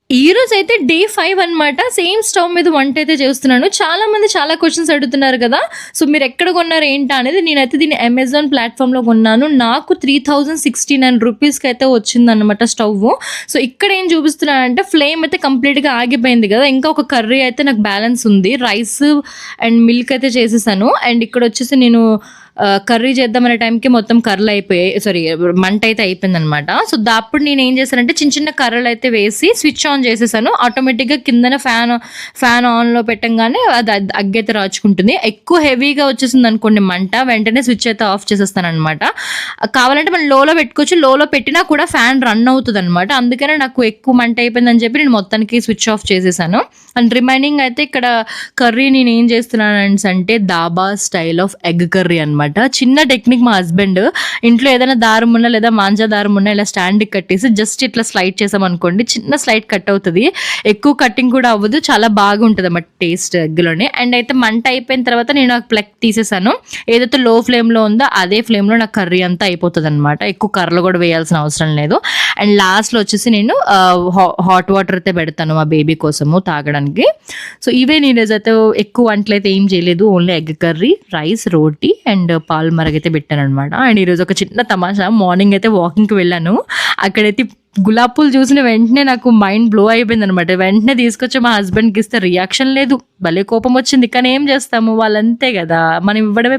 ఈరోజైతే డే 5 అనమాట. Same stove మీద వంటైతే చేస్తున్నాను. చాలామంది చాలా క్వెషన్స్ అడుగుతున్నారు గదా! సో, మీరెక్కడ కొన్నారు ఏంటా అనేది. నేనైతే దీన్ని అమెజాన్ ప్లాట్‌ఫామ్‌లో కొన్నాను. నాకు 3069 రూపీస్‌కైతే వచ్చిందనమాట స్టవ్వు. సో, ఇక్కడ ఏం చూపిస్తున్నానంటే ఫ్లేమ్ అయితే కంప్లీట్‌గా ఆగిపోయింది గదా! ఇంకా ఒక కర్రీ అయితే నాకు బ్యాలెన్స్ ఉంది. రైస్ అండ్ మిల్క్ అయితే చేసేసాను. అండ్ ఇక్కడొచ్చేసి నేను కర్రీ చేద్దామనే టైంకి మొత్తం కర్రలయిపోయాయి. సారీ, మంటయితే అయిపోయిందనమాట. సో, అప్పుడు నేనేం చేశానంటే చిన్న చిన్న కర్రలయితే వేసి స్విచ్ ఆన్ చేసేసాను. ఆటోమేటిక్‌గా కిందన ఫ్యాన్ ఆన్‌లో పెట్టంగానే అది అగ్గైతే రాచుకుంటుంది. ఎక్కువ హెవీగా వచ్చేసిందనుకోండి మంట, వెంటనే స్విచ్ అయితే ఆఫ్ చేసేస్తాననమాట. కావాలంటే మనం లోలో పెట్టుకోవచ్చు. లోలో పెట్టినా కూడా ఫ్యాన్ రన్ అవుతదనమాట. అందుకనే నాకు ఎక్కువ మంట అయిపోయిందని చెప్పి నేను మొత్తానికి స్విచ్ ఆఫ్ చేసేసాను. అండ్ రిమైనింగ్ అయితే ఇక్కడ కర్రీ నేనేం చేస్తున్నానంటే dhaba style of egg curry అనమాట. చిన్న టెక్నిక్ మా హస్బెండ్ ఇంట్లో ఏదైనా దారం ఉన్నా లేదా మాంజా దారం ఉన్నా ఇలా స్టాండ్‌కి కట్టేసి జస్ట్ ఇట్లా స్లైడ్ చేసామనుకోండి చిన్న స్లైడ్ కట్ అవుతది. ఎక్కువ కటింగ్ కూడా అవ్వదు. చాలా బాగుంటదన్నమాట టేస్ట్ ఎగ్‌లోనే. అండ్ అయితే మంట అయిపోయిన తర్వాత నేను ఆ ప్లగ్ తీసేసాను. ఏదైతే లో ఫ్లేమ్‌లో ఉందో అదే ఫ్లేమ్‌లో నాకు కర్రీ అంతా అయిపోతదన్నమాట. ఎక్కువ కర్రలు కూడా వేయాల్సిన అవసరం లేదు. అండ్ లాస్ట్‌లో వచ్చేసి నేను హాట్ వాటర్ అయితే పెడతాను మా బేబీ కోసము తాగడానికి. సో, ఇవే నేను ఈరోజైతే ఎక్కువ వంటలైతే ఏం చేయలేదు. Only egg curry, rice, roti and పాలు మరగైతే పెట్టాననమాట. అండ్ ఈరోజు ఒక చిన్న తమాషా, మార్నింగ్ అయితే వాకింగ్‌కి వెళ్ళాను. అక్కడైతే గులాబీ పూలు చూసిన వెంటనే నాకు మైండ్ బ్లో అయిపోయిందనమాట. వెంటనే తీసుకొచ్చి మా హస్బెండ్‌కి ఇస్తే రియాక్షన్ లేదు. భలే కోపమొచ్చింది. కానీ ఏం చేస్తాము వాళ్ళంతే గదా! మనం ఇవ్వడమే